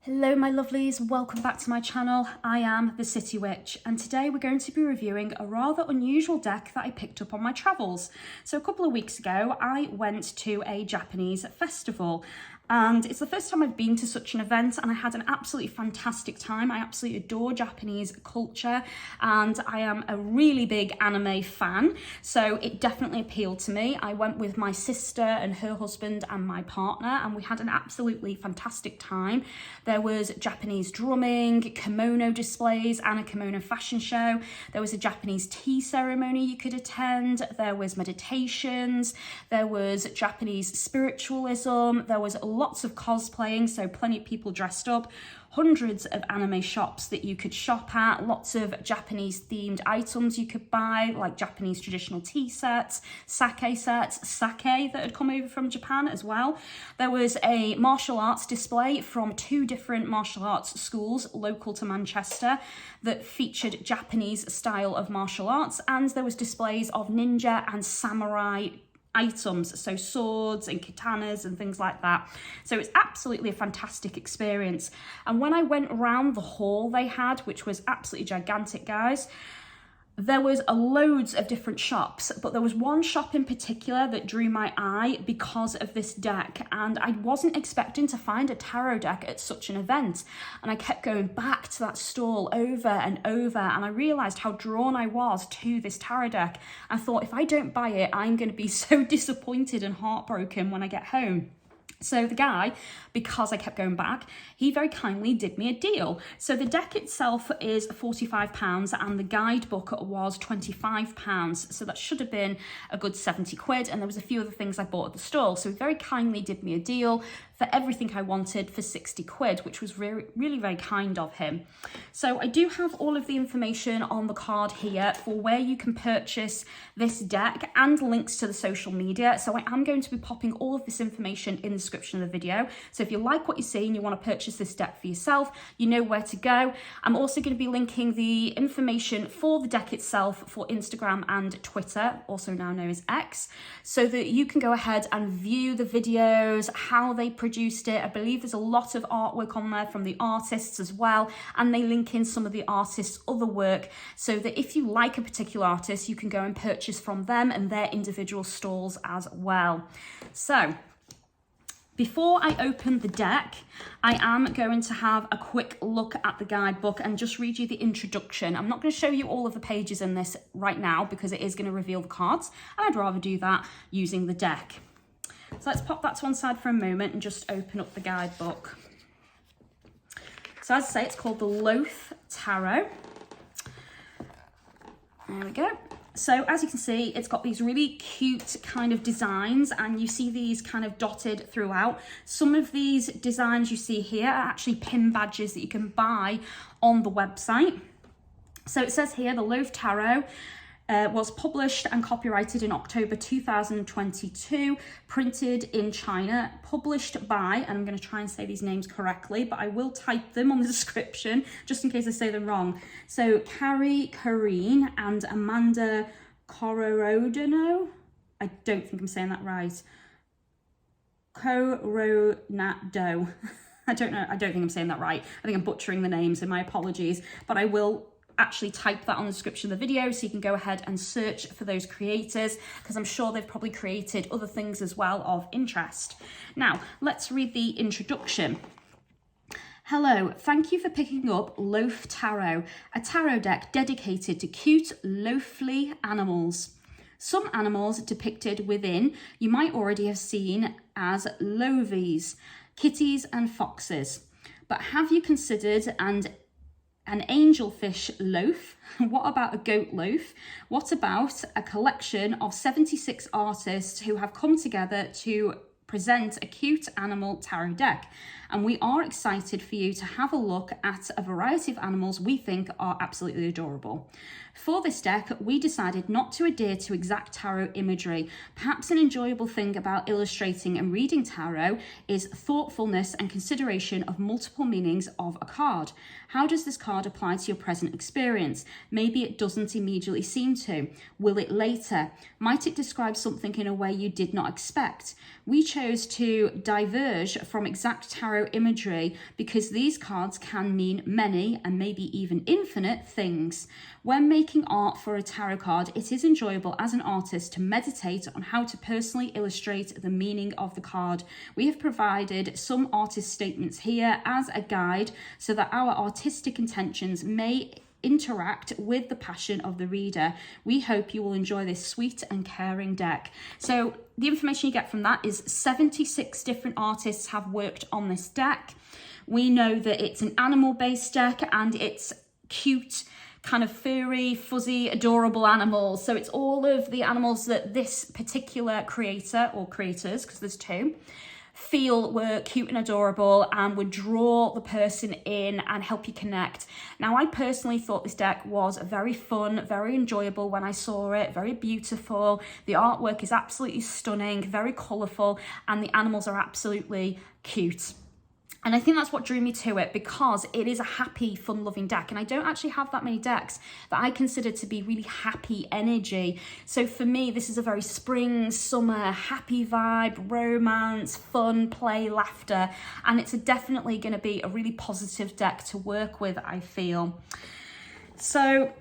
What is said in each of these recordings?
Hello my lovelies, welcome back to my channel. I am the City Witch and today we're going to be reviewing a rather unusual deck that I picked up on my travels. So a couple of weeks ago I went to a Japanese festival and it's the first time I've been to such an event and I had an absolutely fantastic time. I absolutely adore Japanese culture and I am a really big anime fan, so it definitely appealed to me. I went with my sister and her husband and my partner and we had an absolutely fantastic time. There was Japanese drumming, kimono displays and a kimono fashion show. There was a Japanese tea ceremony you could attend. There was meditations. There was Japanese spiritualism. There was lots of cosplaying, so plenty of people dressed up. Hundreds of anime shops that you could shop at, lots of Japanese themed items you could buy, like Japanese traditional tea sets, sake that had come over from Japan as well. There was a martial arts display from two different martial arts schools local to Manchester that featured Japanese style of martial arts, and there was displays of ninja and samurai items, so swords and katanas and things like that. So it's absolutely a fantastic experience. And when I went around the hall they had, which was absolutely gigantic, guys, there was loads of different shops, but there was one shop in particular that drew my eye because of this deck, and I wasn't expecting to find a tarot deck at such an event, and I kept going back to that stall over and over, and I realised how drawn I was to this tarot deck. I thought, if I don't buy it, I'm going to be so disappointed and heartbroken when I get home. So the guy, because I kept going back, he very kindly did me a deal. So the deck itself is £45 and the guidebook was £25. So that should have been a good 70 quid. And there was a few other things I bought at the stall. So he very kindly did me a deal for everything I wanted for 60 quid, which was really very kind of him. So I do have all of the information on the card here for where you can purchase this deck and links to the social media. So I am going to be popping all of this information in the description of the video. So if you like what you see and you want to purchase this deck for yourself, you know where to go. I'm also going to be linking the information for the deck itself for Instagram and Twitter, also now known as X, so that you can go ahead and view the videos, how they produced it. I believe there's a lot of artwork on there from the artists as well, and they link in some of the artists' other work so that if you like a particular artist, you can go and purchase from them and their individual stalls as well. So before I open the deck, I am going to have a quick look at the guidebook and just read you the introduction. I'm not going to show you all of the pages in this right now because it is going to reveal the cards, and I'd rather do that using the deck. So let's pop that to one side for a moment and just open up the guidebook. So as I say, it's called the Loaf Tarot. There we go. So as you can see, it's got these really cute kind of designs and you see these kind of dotted throughout. Some of these designs you see here are actually pin badges that you can buy on the website. So it says here, the Loaf Tarot was published and copyrighted in October 2022, printed in China, published by, and I'm going to try and say these names correctly, but I will type them on the description just in case I say them wrong. So Carrie Corrine and Amanda Coronado, I don't think I'm saying that right. Coronado. I don't think I'm saying that right. I think I'm butchering the names, so my apologies, but I will actually type that on the description of the video so you can go ahead and search for those creators, because I'm sure they've probably created other things as well of interest. Now, let's read the introduction. Hello, thank you for picking up Loaf Tarot, a tarot deck dedicated to cute, loafly animals. Some animals depicted within you might already have seen as loavies, kitties and foxes. But have you considered an angelfish loaf? What about a goat loaf? What about a collection of 76 artists who have come together to present a cute animal tarot deck? And we are excited for you to have a look at a variety of animals we think are absolutely adorable. For this deck, we decided not to adhere to exact tarot imagery. Perhaps an enjoyable thing about illustrating and reading tarot is thoughtfulness and consideration of multiple meanings of a card. How does this card apply to your present experience? Maybe it doesn't immediately seem to. Will it later? Might it describe something in a way you did not expect? We chose to diverge from exact tarot tarot imagery because these cards can mean many and maybe even infinite things. When making art for a tarot card, it is enjoyable as an artist to meditate on how to personally illustrate the meaning of the card. We have provided some artist statements here as a guide so that our artistic intentions may interact with the passion of the reader. We hope you will enjoy this sweet and caring deck. So the information you get from that is 76 different artists have worked on this deck. We know that it's an animal-based deck and it's cute, kind of furry, fuzzy, adorable animals. So it's all of the animals that this particular creator or creators, because there's two, feel were cute and adorable and would draw the person in and help you connect. Now, I personally thought this deck was very fun, very enjoyable when I saw it, very beautiful. The artwork is absolutely stunning, very colourful, and the animals are absolutely cute. And I think that's what drew me to it, because it is a happy, fun-loving deck. And I don't actually have that many decks that I consider to be really happy energy. So for me, this is a very spring, summer, happy vibe, romance, fun, play, laughter. And it's definitely going to be a really positive deck to work with, I feel. So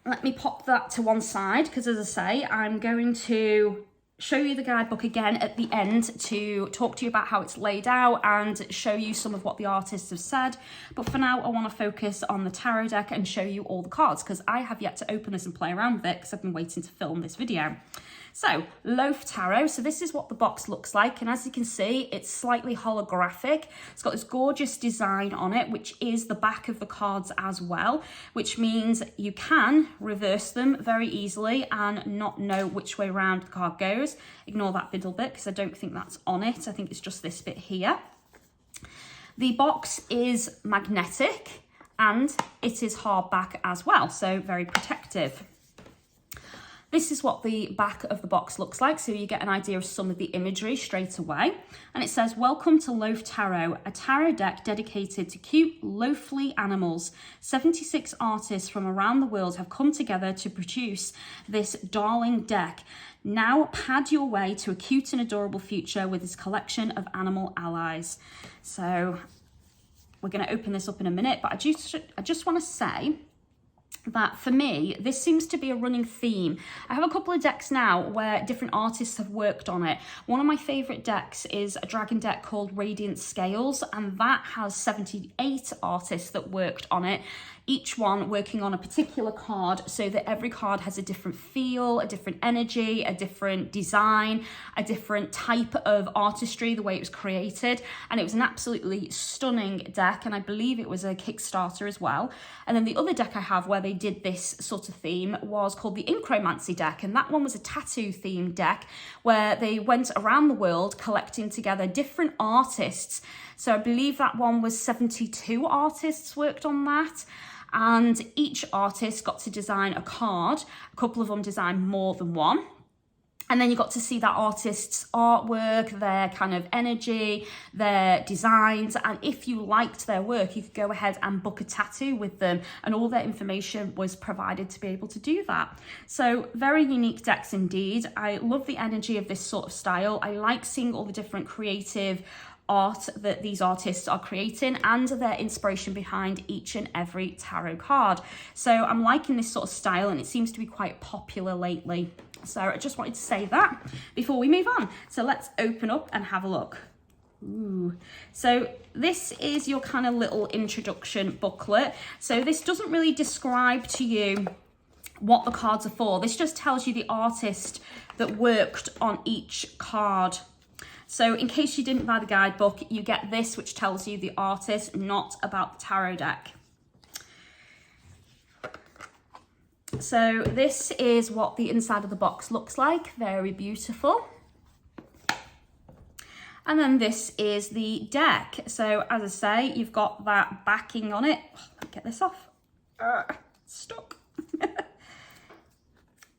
let me pop that to one side, because as I say, I'm going to show you the guidebook again at the end to talk to you about how it's laid out and show you some of what the artists have said. But for now, I want to focus on the tarot deck and show you all the cards, because I have yet to open this and play around with it because I've been waiting to film this video. So, Loaf Tarot. So this is what the box looks like. And as you can see, it's slightly holographic. It's got this gorgeous design on it, which is the back of the cards as well, which means you can reverse them very easily and not know which way around the card goes. Ignore that middle bit because I don't think that's on it. I think it's just this bit here. The box is magnetic and it is hardback as well, so very protective. This is what the back of the box looks like, so you get an idea of some of the imagery straight away. And it says, welcome to Loaf Tarot, a tarot deck dedicated to cute, loafly animals. 76 artists from around the world have come together to produce this darling deck. Now pad your way to a cute and adorable future with this collection of animal allies. So we're going to open this up in a minute, but I just want to say that for me, this seems to be a running theme. I have a couple of decks now where different artists have worked on it. One of my favourite decks is a dragon deck called Radiant Scales, and that has 78 artists that worked on it, each one working on a particular card so that every card has a different feel, a different energy, a different design, a different type of artistry, the way it was created. And it was an absolutely stunning deck, and I believe it was a Kickstarter as well. And then the other deck I have where they did this sort of theme was called the Incromancy deck, and that one was a tattoo themed deck where they went around the world collecting together different artists. So I believe that one was 72 artists worked on that. And each artist got to design a card. A couple of them designed more than one. And then you got to see that artist's artwork, their kind of energy, their designs. And if you liked their work, you could go ahead and book a tattoo with them. And all their information was provided to be able to do that. So very unique decks indeed. I love the energy of this sort of style. I like seeing all the different creative art that these artists are creating and their inspiration behind each and every tarot card. So I'm liking this sort of style, and it seems to be quite popular lately. So I just wanted to say that before we move on. So let's open up and have a look. Ooh. So this is your kind of little introduction booklet. So this doesn't really describe to you what the cards are for. This just tells you the artist that worked on each card. So in case you didn't buy the guidebook, you get this, which tells you the artist, not about the tarot deck. So this is what the inside of the box looks like. Very beautiful. And then this is the deck. So as I say, you've got that backing on it. Get this off. Stuck.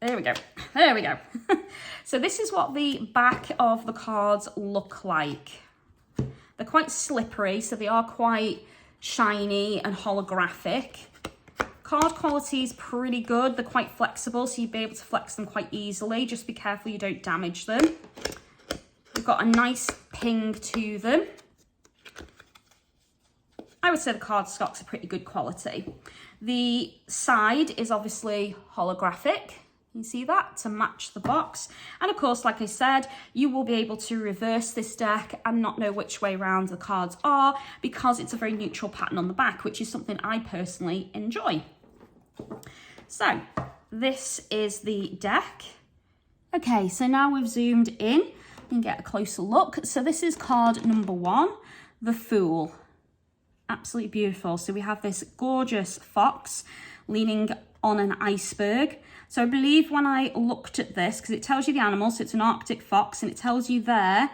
There we go. There we go. So this is what the back of the cards look like. They're quite slippery, so they are quite shiny and holographic. Card quality is pretty good. They're quite flexible, so you'll be able to flex them quite easily. Just be careful you don't damage them. They've got a nice ping to them. I would say the cardstock's a pretty good quality. The side is obviously holographic. You see that, to match the box. And of course, like I said, you will be able to reverse this deck and not know which way round the cards are, because it's a very neutral pattern on the back, which is something I personally enjoy. So this is the deck. Okay, so now we've zoomed in, you can get a closer look. So this is card number 1, the Fool. Absolutely beautiful. So we have this gorgeous fox leaning on an iceberg. So I believe when I looked at this, because it tells you the animal, so it's an Arctic fox, and it tells you there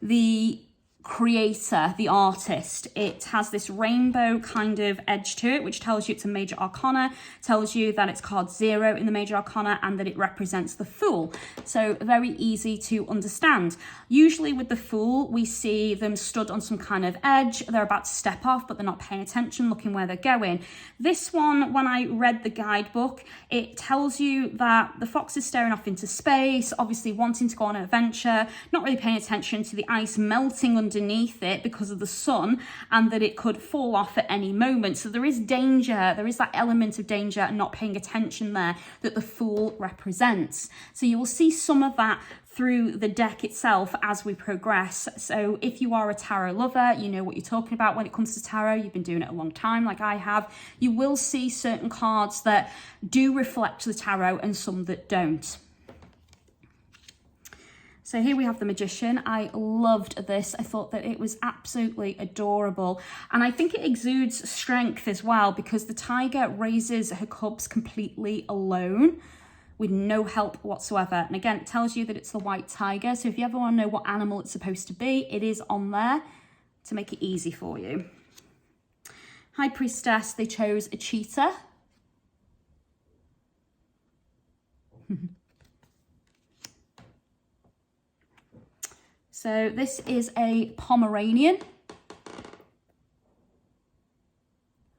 the creator, the artist. It has this rainbow kind of edge to it, which tells you it's a major arcana, tells you that it's card 0 in the major arcana, and that it represents the Fool. So very easy to understand. Usually with the Fool, we see them stood on some kind of edge. They're about to step off, but they're not paying attention, looking where they're going. This one, when I read the guidebook, it tells you that the fox is staring off into space, obviously wanting to go on an adventure, not really paying attention to the ice melting underneath it because of the sun, and that it could fall off at any moment. So there is danger, there is that element of danger and not paying attention there that the Fool represents. So you will see some of that through the deck itself as we progress. So if you are a tarot lover, you know what you're talking about when it comes to tarot, you've been doing it a long time like I have, you will see certain cards that do reflect the tarot and some that don't. So here we have the Magician. I loved this. I thought that it was absolutely adorable. And I think it exudes strength as well, because the tiger raises her cubs completely alone with no help whatsoever. And again, it tells you that it's the white tiger. So if you ever want to know what animal it's supposed to be, it is on there to make it easy for you. High Priestess, they chose a cheetah. So this is a Pomeranian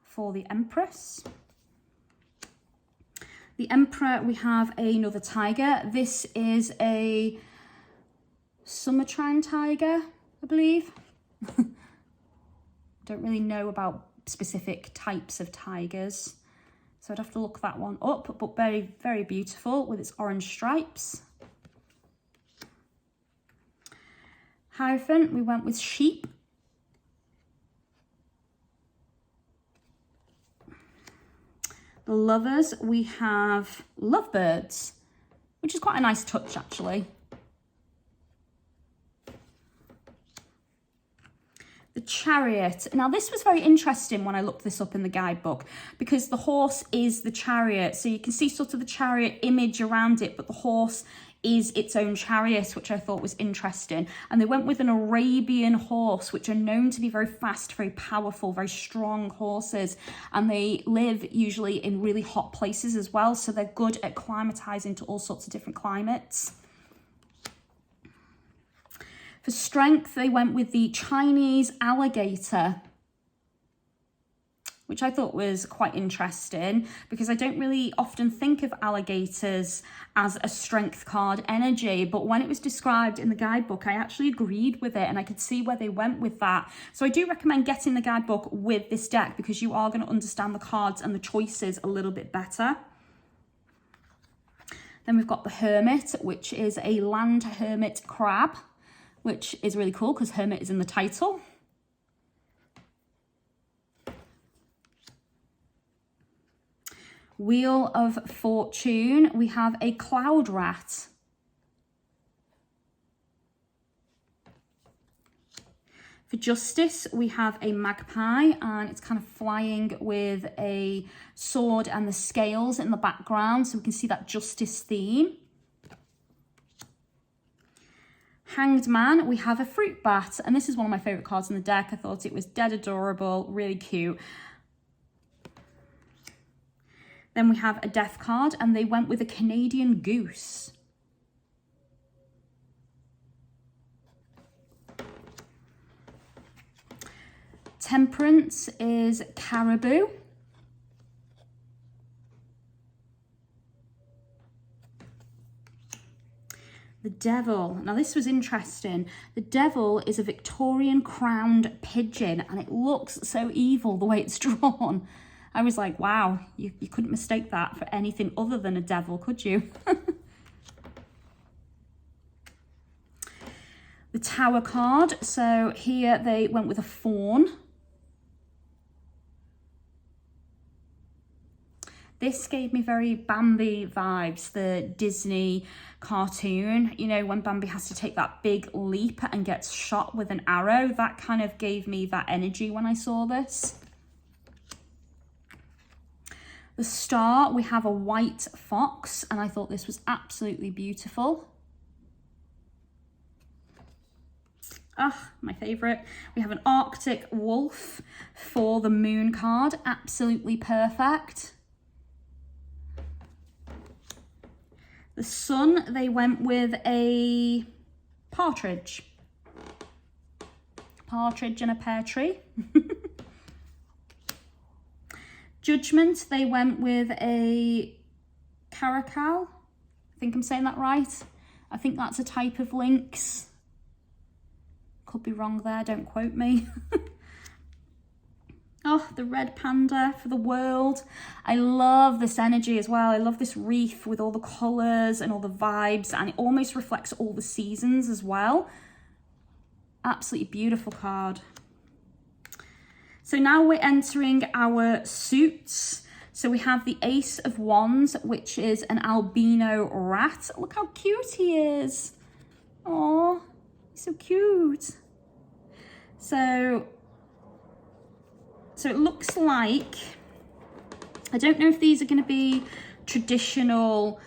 for the Empress. The Emperor, we have another tiger. This is a Sumatran tiger, I believe. Don't really know about specific types of tigers, so I'd have to look that one up, but very, very beautiful with its orange stripes. Hierophant, we went with sheep. The Lovers, we have lovebirds, which is quite a nice touch actually. The Chariot. Now this was very interesting when I looked this up in the guidebook, because the horse is the chariot. So you can see sort of the chariot image around it, but the horse is its own chariot, which I thought was interesting. And they went with an Arabian horse, which are known to be very fast, very powerful, very strong horses. And they live usually in really hot places as well. So they're good at climatizing to all sorts of different climates. For strength, they went with the Chinese alligator, which I thought was quite interesting, because I don't really often think of alligators as a strength card energy, but when it was described in the guidebook, I actually agreed with it and I could see where they went with that. So I do recommend getting the guidebook with this deck, because you are going to understand the cards and the choices a little bit better. Then we've got the Hermit, which is a land hermit crab, which is really cool because hermit is in the title. Wheel of Fortune, we have a cloud rat. For Justice, we have a magpie, and it's kind of flying with a sword and the scales in the background, so we can see that justice theme. Hanged Man, we have a fruit bat, and this is one of my favourite cards in the deck. I thought it was dead adorable, really cute. Then we have a death card, and they went with a Canadian goose. Temperance is caribou. The The devil. Now this was interesting. The devil is a Victorian crowned pigeon and it looks so evil the way it's drawn. I was like, wow, you couldn't mistake that for anything other than a devil, could you? The Tower card. So here they went with a fawn. This gave me very Bambi vibes, the Disney cartoon. You know, when Bambi has to take that big leap and gets shot with an arrow, that kind of gave me that energy when I saw this. The star, we have a white fox, and I thought this was absolutely beautiful. Ah, my favourite. We have an Arctic wolf for the moon card, absolutely perfect. The sun, they went with a partridge. Partridge in a pear tree. Judgment, they went with a caracal. I think I'm saying that right. I think that's a type of lynx. Could be wrong there, don't quote me. Oh, the red panda for the world. I love this energy as well. I love this wreath with all the colours and all the vibes, and it almost reflects all the seasons as well. Absolutely beautiful card. So now we're entering our suits. So we have the Ace of Wands, which is an albino rat. Look how cute he is. Oh, he's so cute. So it looks like, I don't know if these are going to be traditional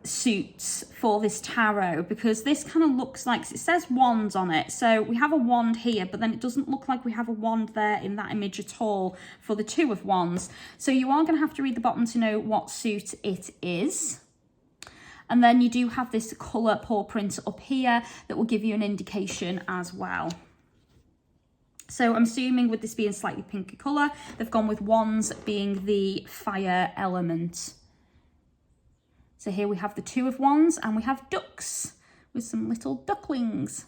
suits for this tarot, because this kind of looks like, it says wands on it. So we have a wand here, but then it doesn't look like we have a wand there in that image at all for the Two of Wands. So you are going to have to read the bottom to know what suit it is. And then you do have this colour paw print up here that will give you an indication as well. So I'm assuming with this being slightly pinker colour, they've gone with wands being the fire element. So here we have the Two of Wands and we have ducks with some little ducklings.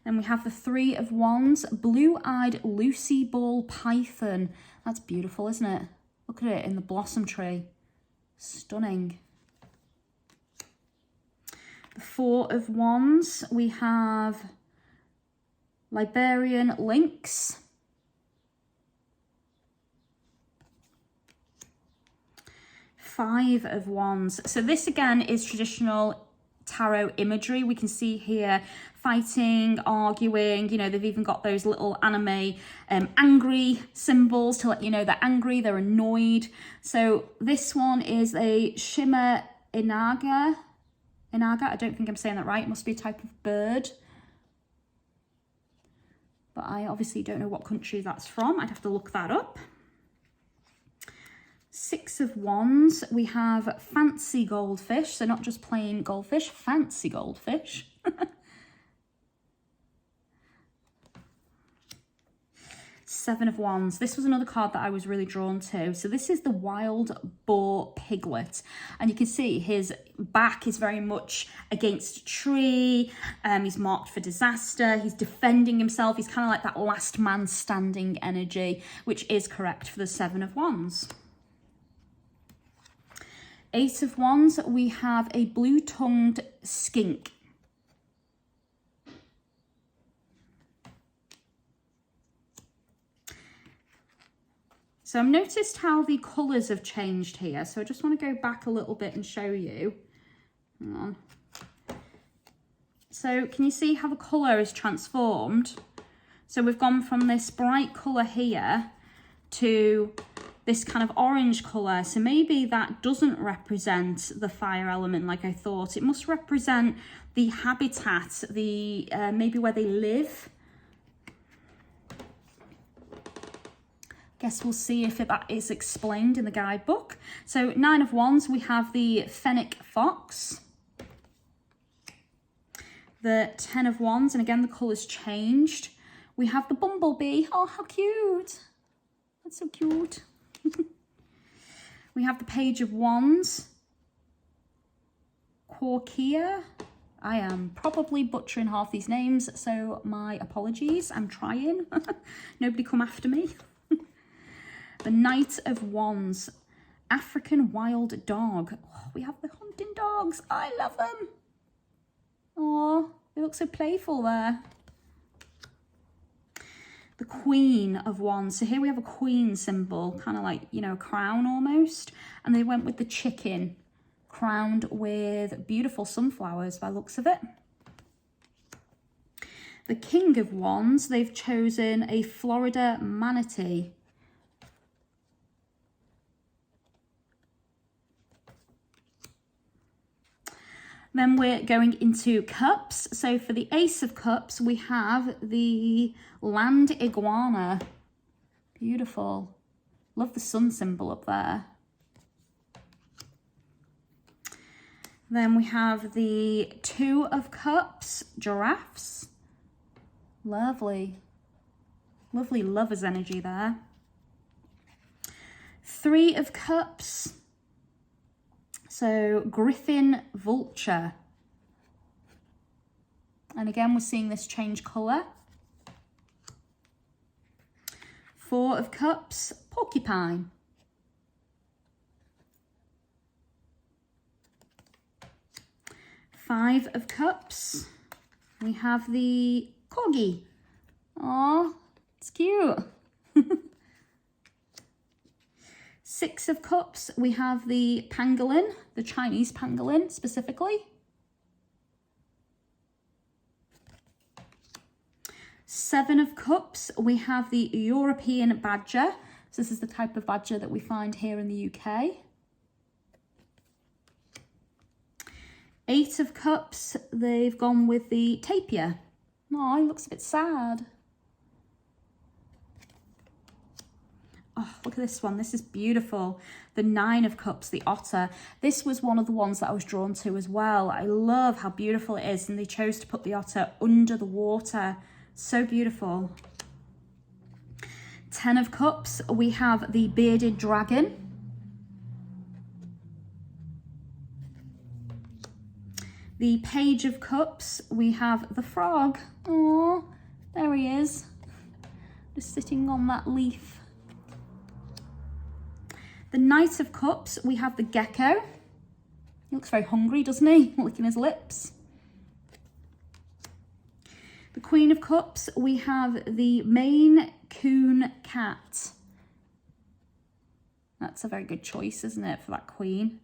Then we have the Three of Wands, blue-eyed Lucy ball python. That's beautiful, isn't it? Look at it in the blossom tree. Stunning. The Four of Wands, we have Liberian lynx. Five of Wands. So this again is traditional tarot imagery. We can see here fighting, arguing, you know, they've even got those little anime angry symbols to let you know they're angry, they're annoyed. So this one is a shimmer inaga. I don't think I'm saying that right. It must be a type of bird. But I obviously don't know what country that's from. I'd have to look that up. Six of Wands, we have fancy goldfish. So not just plain goldfish, fancy goldfish. Seven of Wands. This was another card that I was really drawn to. So this is the wild boar piglet. And you can see his back is very much against a tree. He's marked for disaster. He's defending himself. He's kind of like that last man standing energy, which is correct for the Seven of Wands. Eight of Wands, we have a blue-tongued skink. So I've noticed how the colours have changed here. So I just want to go back a little bit and show you. Hang on. So can you see how the colour is transformed? So we've gone from this bright colour here to this kind of orange colour. So maybe that doesn't represent the fire element like I thought. It must represent the habitat, the maybe where they live. Guess we'll see if that is explained in the guidebook. So Nine of Wands, we have the fennec fox. The Ten of Wands, and again the colour's changed. We have the bumblebee. Oh, how cute. That's so cute. We have the Page of Wands. Quorkia. I am probably butchering half these names, so my apologies. I'm trying. Nobody come after me. The Knight of Wands. African wild dog. Oh, we have the hunting dogs. I love them. Oh, they look so playful there. The Queen of Wands. So here we have a queen symbol, kind of like, you know, a crown almost. And they went with the chicken, crowned with beautiful sunflowers by the looks of it. The King of Wands, they've chosen a Florida manatee. Then we're going into cups. So for the Ace of Cups, we have the land iguana. Beautiful. Love the sun symbol up there. Then we have the Two of Cups, giraffes. Lovely. Lovely lover's energy there. Three of Cups. So griffin vulture. And again, we're seeing this change colour. Four of Cups, porcupine. Five of Cups, we have the corgi. Oh, it's cute. Six of Cups, we have the pangolin, the Chinese pangolin specifically. Seven of Cups, we have the European badger. So this is the type of badger that we find here in the UK. Eight of Cups, they've gone with the tapir. Oh, he looks a bit sad. Oh, look at this one. This is beautiful. The Nine of Cups, the otter. This was one of the ones that I was drawn to as well. I love how beautiful it is. And they chose to put the otter under the water. So beautiful. 10 of Cups, we have the bearded dragon. The Page of Cups, we have the frog. Oh, there he is. Just sitting on that leaf. The Knight of Cups, we have the gecko. He looks very hungry, doesn't he? Licking his lips. The Queen of Cups, we have the Maine Coon cat. That's a very good choice, isn't it, for that queen?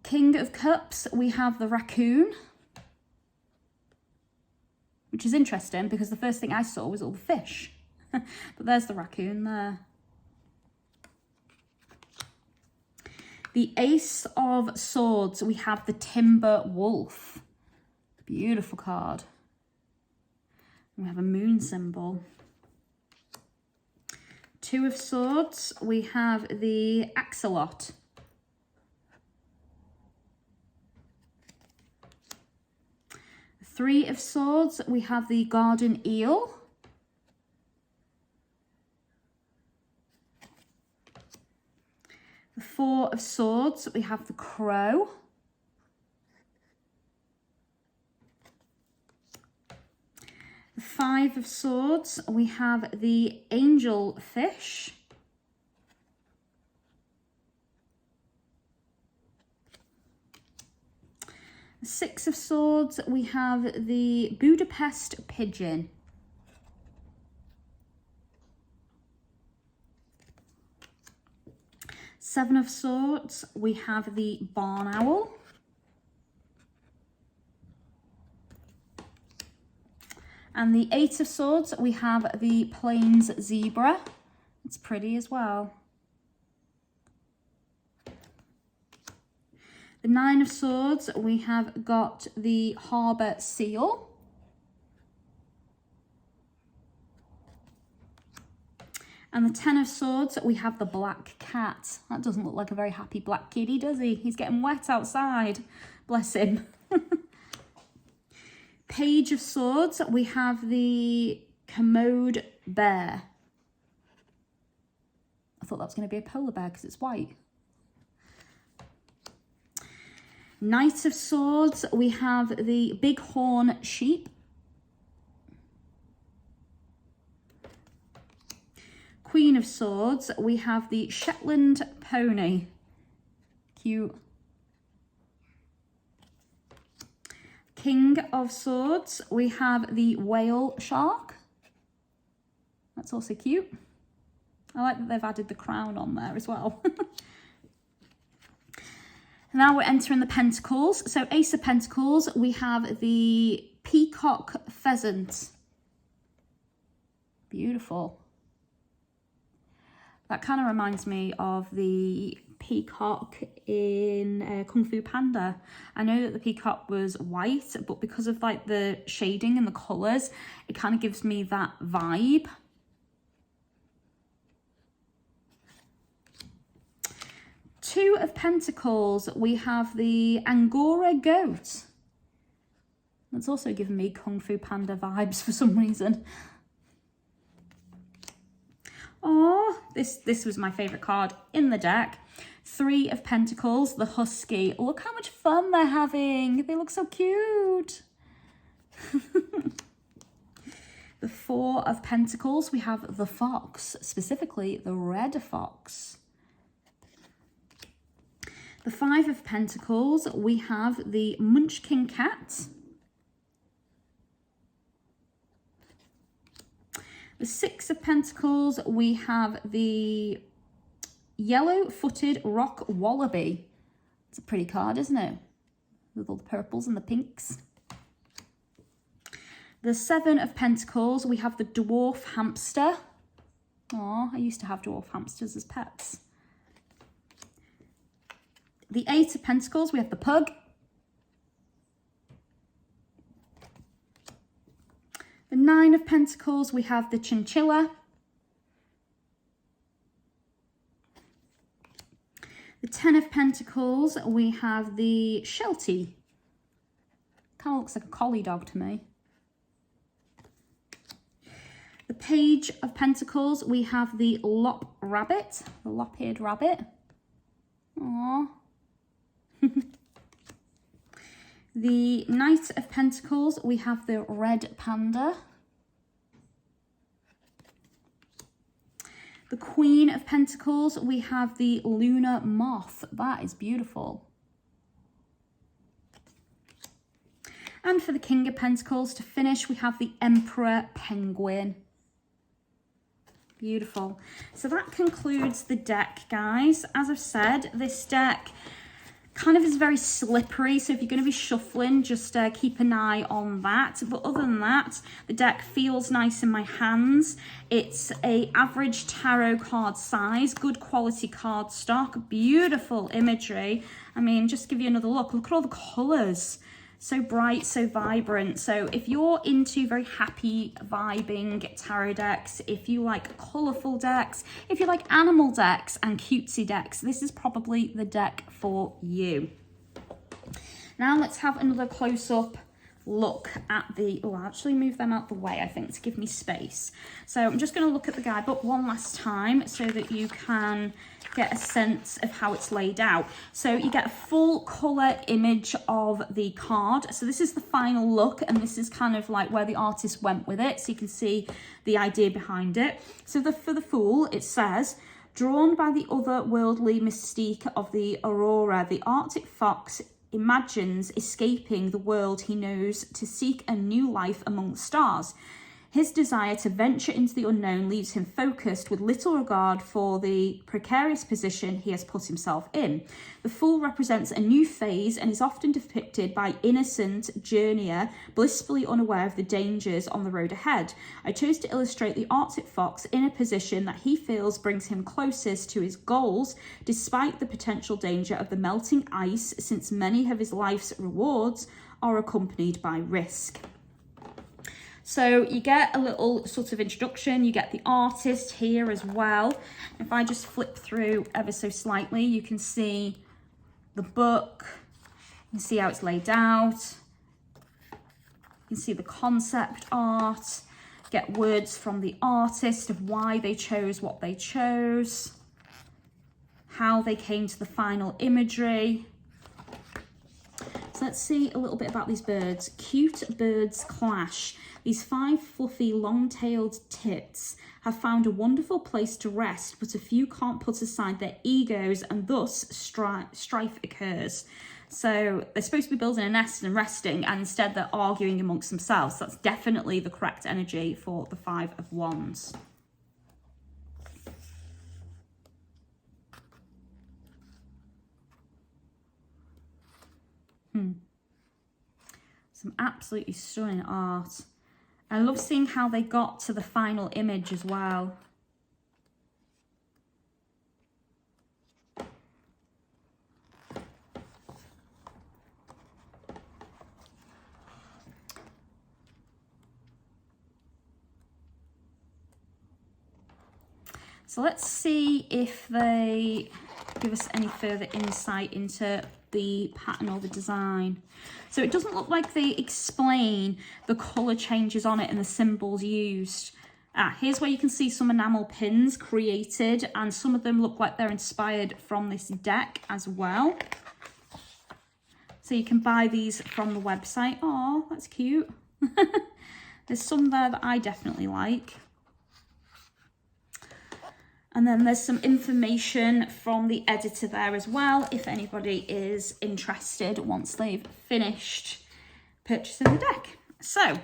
King of Cups, we have the raccoon. Which is interesting because the first thing I saw was all the fish. But there's the raccoon there. The Ace of Swords, we have the Timber Wolf. Beautiful card. We have a moon symbol. Two of Swords, we have the Axolot. Three of Swords, we have the Garden Eel. The Four of Swords, we have the Crow. The Five of Swords, we have the Angel Fish. The Six of Swords, we have the Budapest Pigeon. Seven of Swords, we have the Barn Owl. And the Eight of Swords, we have the Plains Zebra. It's pretty as well. The Nine of Swords, we have got the Harbour Seal. And the Ten of Swords, we have the Black Cat. That doesn't look like a very happy black kitty, does he? He's getting wet outside. Bless him. Page of Swords, we have the Commode Bear. I thought that was going to be a polar bear because it's white. Knight of Swords, we have the Bighorn sheep. Queen of Swords, we have the Shetland pony. Cute. King of Swords, we have the whale shark. That's also cute. I like that they've added the crown on there as well. Now we're entering the pentacles. So Ace of Pentacles, we have the peacock pheasant. Beautiful. That kind of reminds me of the peacock in Kung Fu Panda. I know that the peacock was white, but because of like the shading and the colours, it kind of gives me that vibe. Two of Pentacles, we have the Angora goat. That's also giving me Kung Fu Panda vibes for some reason. Oh, this was my favourite card in the deck. Three of Pentacles, the husky. Look how much fun they're having. They look so cute. The Four of Pentacles, we have the fox, specifically the red fox. The Five of Pentacles, we have the Munchkin cat. The Six of Pentacles, we have the yellow-footed rock wallaby. It's a pretty card, isn't it? With all the purples and the pinks. The Seven of Pentacles, we have the dwarf hamster. Oh, I used to have dwarf hamsters as pets. The Eight of Pentacles, we have the pug. The Nine of Pentacles, we have the chinchilla. The Ten of Pentacles, we have the Sheltie. Kind of looks like a collie dog to me. The Page of Pentacles, we have the lop rabbit, the lop-eared rabbit. Aww. The Knight of Pentacles, we have the red panda. The Queen of Pentacles, we have the lunar moth. That is beautiful. And for the King of Pentacles, to finish, we have the Emperor penguin. Beautiful. So that concludes the deck, guys. As I've said, this deck kind of is very slippery, so if you're going to be shuffling, just keep an eye on that. But other than that, the deck feels nice in my hands. It's a average tarot card size, good quality card stock, beautiful imagery. I mean, just give you another look at all the colours. So bright, so vibrant. So if you're into very happy vibing tarot decks, if you like colourful decks, if you like animal decks and cutesy decks, this is probably the deck for you. Now let's have another close-up look at the, oh, I'll actually move them out the way, I think, to give me space. So I'm just going to look at the guidebook one last time so that you can get a sense of how it's laid out. So you get a full colour image of the card. So this is the final look, and this is kind of like where the artist went with it, so you can see the idea behind it. So for the Fool, it says, drawn by the otherworldly mystique of the aurora, the Arctic fox imagines escaping the world he knows to seek a new life among the stars. His desire to venture into the unknown leaves him focused with little regard for the precarious position he has put himself in. The Fool represents a new phase and is often depicted by innocent journeyer, blissfully unaware of the dangers on the road ahead. I chose to illustrate the Arctic fox in a position that he feels brings him closest to his goals, despite the potential danger of the melting ice, since many of his life's rewards are accompanied by risk. So you get a little sort of introduction, you get the artist here as well. If I just flip through ever so slightly, you can see the book, you can see how it's laid out, you can see the concept art, get words from the artist of why they chose what they chose, how they came to the final imagery. let's see a little bit about these birds. Cute birds clash. These 5 fluffy, long-tailed tits have found a wonderful place to rest, but a few can't put aside their egos, and thus strife occurs. So they're supposed to be building a nest and resting, and instead they're arguing amongst themselves. That's definitely the correct energy for the 5 of Wands. Some absolutely stunning art. I love seeing how they got to the final image as well. So let's see if they give us any further insight into the pattern or the design. So it doesn't look like they explain the colour changes on it and the symbols used. Here's where you can see some enamel pins created, and some of them look like they're inspired from this deck as well. So you can buy these from the website. Oh, that's cute. There's some there that I definitely like. And then there's some information from the editor there as well, if anybody is interested once they've finished purchasing the deck. So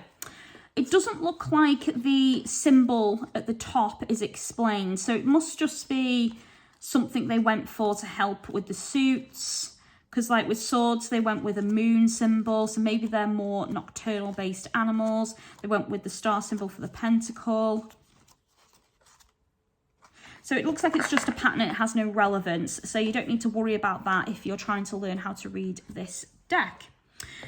it doesn't look like the symbol at the top is explained. So it must just be something they went for to help with the suits. Because like with swords, they went with a moon symbol. So maybe they're more nocturnal based animals. They went with the star symbol for the pentacle. So it looks like it's just a pattern, it has no relevance. So you don't need to worry about that if you're trying to learn how to read this deck.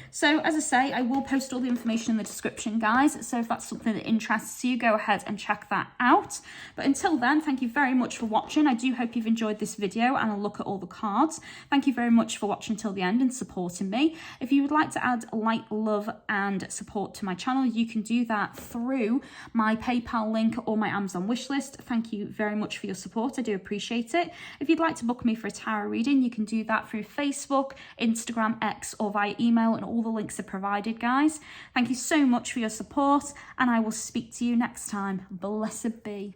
So as I say, I will post all the information in the description, guys. So if that's something that interests you, go ahead and check that out. But until then, thank you very much for watching. I do hope you've enjoyed this video and a look at all the cards. Thank you very much for watching till the end and supporting me. If you would like to add light, love and support to my channel, you can do that through my PayPal link or my Amazon wishlist. Thank you very much for your support. I do appreciate it. If you'd like to book me for a tarot reading, you can do that through Facebook, Instagram, X or via email, and all the links are provided, guys. Thank you so much for your support, and I will speak to you next time. Blessed be.